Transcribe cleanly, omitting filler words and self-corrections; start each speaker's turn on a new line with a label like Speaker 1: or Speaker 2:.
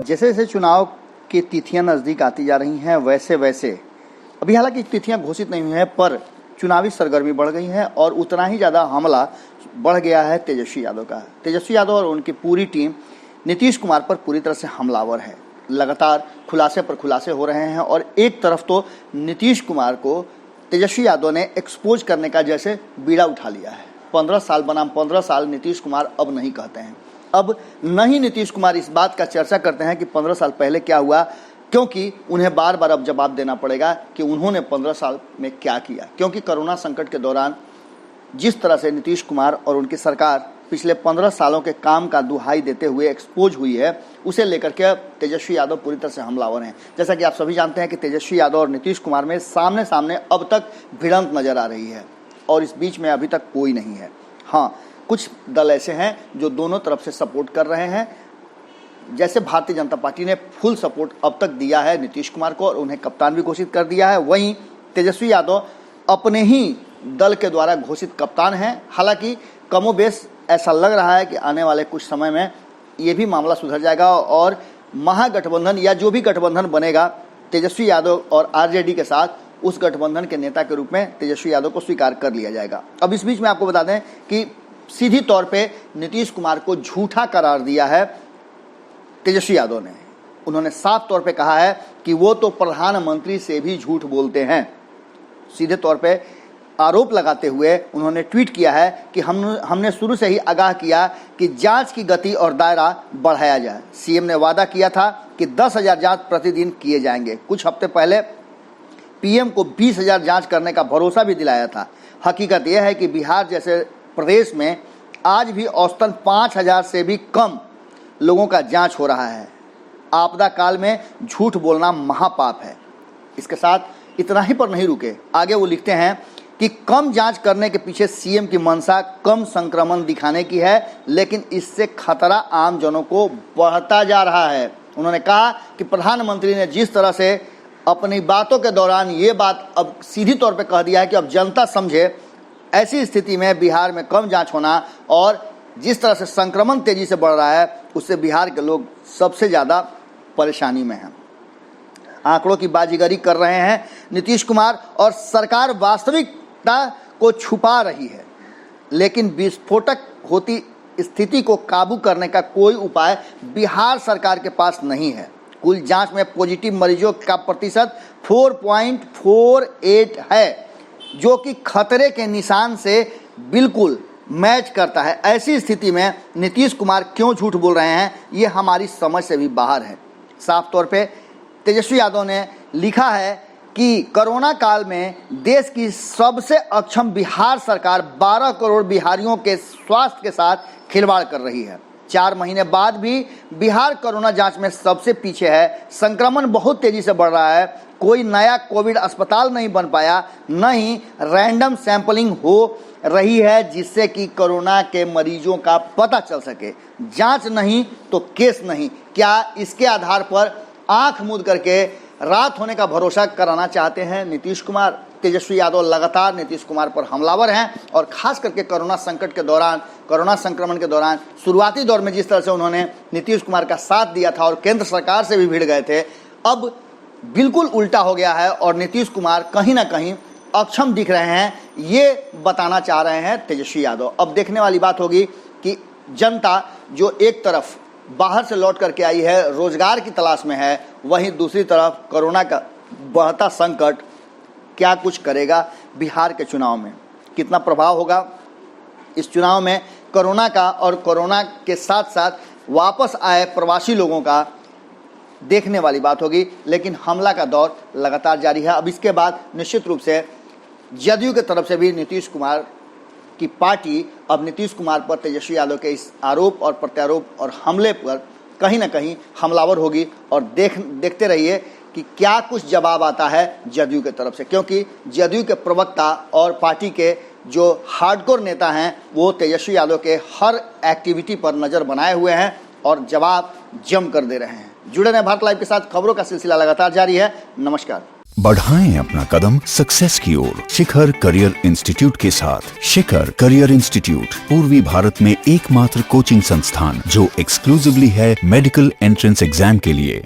Speaker 1: जैसे जैसे चुनाव की तिथियां नज़दीक आती जा रही हैं वैसे वैसे अभी हालांकि तिथियां घोषित नहीं हुई हैं, पर चुनावी सरगर्मी बढ़ गई है और उतना ही ज़्यादा हमला बढ़ गया है तेजस्वी यादव का। तेजस्वी यादव और उनकी पूरी टीम नीतीश कुमार पर पूरी तरह से हमलावर है। लगातार खुलासे पर खुलासे हो रहे हैं और एक तरफ तो नीतीश कुमार को तेजस्वी यादव ने एक्सपोज करने का जैसे बीड़ा उठा लिया है। 15 साल बनाम 15 साल नीतीश कुमार अब नहीं कहते हैं। अब नहीं नीतीश कुमार इस बात का चर्चा करते हैं कि 15 साल पहले क्या हुआ, क्योंकि उन्हें बार बार अब जवाब देना पड़ेगा कि उन्होंने 15 साल में क्या किया। क्योंकि कोरोना संकट के दौरान जिस तरह से नीतीश कुमार और उनकी सरकार पिछले 15 सालों के काम का दुहाई देते हुए एक्सपोज हुई है, उसे लेकर के तेजस्वी यादव पूरी तरह से हमलावर हैं। जैसा कि आप सभी जानते हैं कि तेजस्वी यादव और नीतीश कुमार में सामने सामने अब तक भिड़ंत नजर आ रही है और इस बीच में अभी तक कोई नहीं है। हाँ, कुछ दल ऐसे हैं जो दोनों तरफ से सपोर्ट कर रहे हैं। जैसे भारतीय जनता पार्टी ने फुल सपोर्ट अब तक दिया है नीतीश कुमार को और उन्हें कप्तान भी घोषित कर दिया है, वहीं तेजस्वी यादव अपने ही दल के द्वारा घोषित कप्तान हैं। हालांकि कमोबेश ऐसा लग रहा है कि आने वाले कुछ समय में ये भी मामला सुधर जाएगा और महागठबंधन या जो भी गठबंधन बनेगा तेजस्वी यादव और आरजेडी के साथ, उस गठबंधन के नेता के रूप में तेजस्वी यादव को स्वीकार कर लिया जाएगा। अब इस बीच में आपको बता दें कि सीधी तौर पे नीतीश कुमार को झूठा करार दिया है तेजस्वी यादव ने। उन्होंने साफ तौर पे कहा है कि वो तो प्रधानमंत्री से भी झूठ बोलते हैं। सीधे तौर पे आरोप लगाते हुए उन्होंने ट्वीट किया है कि हमने शुरू से ही आगाह किया कि जांच की गति और दायरा बढ़ाया जाए। सीएम ने वादा किया था कि 10,000 जांच प्रतिदिन किए जाएंगे। कुछ हफ्ते पहले पीएम को 20,000 जांच करने का भरोसा भी दिलाया था। हकीकत यह है कि बिहार जैसे प्रदेश में आज भी औसतन 5,000 से भी कम लोगों का जांच हो रहा है। आपदा काल में झूठ बोलना महापाप है। इसके साथ इतना ही पर नहीं रुके, आगे वो लिखते हैं कि कम जांच करने के पीछे सीएम की मंशा कम संक्रमण दिखाने की है, लेकिन इससे खतरा आम जनों को बढ़ता जा रहा है। उन्होंने कहा कि प्रधानमंत्री ने जिस तरह से अपनी बातों के दौरान ये बात अब सीधी तौर पे कह दिया है कि अब जनता समझे, ऐसी स्थिति में बिहार में कम जांच होना और जिस तरह से संक्रमण तेजी से बढ़ रहा है, उससे बिहार के लोग सबसे ज़्यादा परेशानी में हैं। आंकड़ों की बाजीगरी कर रहे हैं नीतीश कुमार और सरकार वास्तविकता को छुपा रही है, लेकिन विस्फोटक होती स्थिति को काबू करने का कोई उपाय बिहार सरकार के पास नहीं है। कुल जांच में पॉजिटिव मरीजों का प्रतिशत 4.48 है, जो कि खतरे के निशान से बिल्कुल मैच करता है। ऐसी स्थिति में नीतीश कुमार क्यों झूठ बोल रहे हैं, ये हमारी समझ से भी बाहर है। साफ तौर पे तेजस्वी यादव ने लिखा है कि कोरोना काल में देश की सबसे अक्षम बिहार सरकार 12 करोड़ बिहारियों के स्वास्थ्य के साथ खिलवाड़ कर रही है। 4 महीने बाद भी बिहार कोरोना जांच में सबसे पीछे है। संक्रमण बहुत तेजी से बढ़ रहा है। कोई नया कोविड अस्पताल नहीं बन पाया, न ही रैंडम सैंपलिंग हो रही है जिससे कि कोरोना के मरीजों का पता चल सके। जांच नहीं तो केस नहीं, क्या इसके आधार पर आंख मूंद करके रात होने का भरोसा कराना चाहते हैं नीतीश कुमार? तेजस्वी यादव लगातार नीतीश कुमार पर हमलावर हैं और खास करके कोरोना संकट के दौरान, कोरोना संक्रमण के दौरान शुरुआती दौर में जिस तरह से उन्होंने नीतीश कुमार का साथ दिया था और केंद्र सरकार से भी भिड़ गए थे, अब बिल्कुल उल्टा हो गया है और नीतीश कुमार कहीं ना कहीं अक्षम दिख रहे हैं, ये बताना चाह रहे हैं तेजस्वी यादव। अब देखने वाली बात होगी कि जनता जो एक तरफ बाहर से लौट करके आई है, रोजगार की तलाश में है, वहीं दूसरी तरफ कोरोना का बढ़ता संकट क्या कुछ करेगा बिहार के चुनाव में, कितना प्रभाव होगा इस चुनाव में कोरोना का और कोरोना के साथ साथ वापस आए प्रवासी लोगों का, देखने वाली बात होगी। लेकिन हमला का दौर लगातार जारी है। अब इसके बाद निश्चित रूप से जदयू की तरफ से भी नीतीश कुमार की पार्टी अब नीतीश कुमार पर तेजस्वी यादव के इस आरोप और प्रत्यारोप और हमले पर कहीं ना कहीं हमलावर होगी और देखते रहिए कि क्या कुछ जवाब आता है जदयू की तरफ से, क्योंकि जदयू के प्रवक्ता और पार्टी के जो हार्डकोर नेता हैं वो तेजस्वी यादव के हर एक्टिविटी पर नज़र बनाए हुए हैं और जवाब जम कर दे रहे हैं। जुड़े रहें भारत लाइव के साथ, खबरों का सिलसिला लगातार जारी है। नमस्कार।
Speaker 2: बढ़ाएं अपना कदम सक्सेस की ओर शिखर करियर इंस्टीट्यूट के साथ। शिखर करियर इंस्टीट्यूट पूर्वी भारत में एकमात्र कोचिंग संस्थान जो एक्सक्लूसिवली है मेडिकल एंट्रेंस एग्जाम के लिए।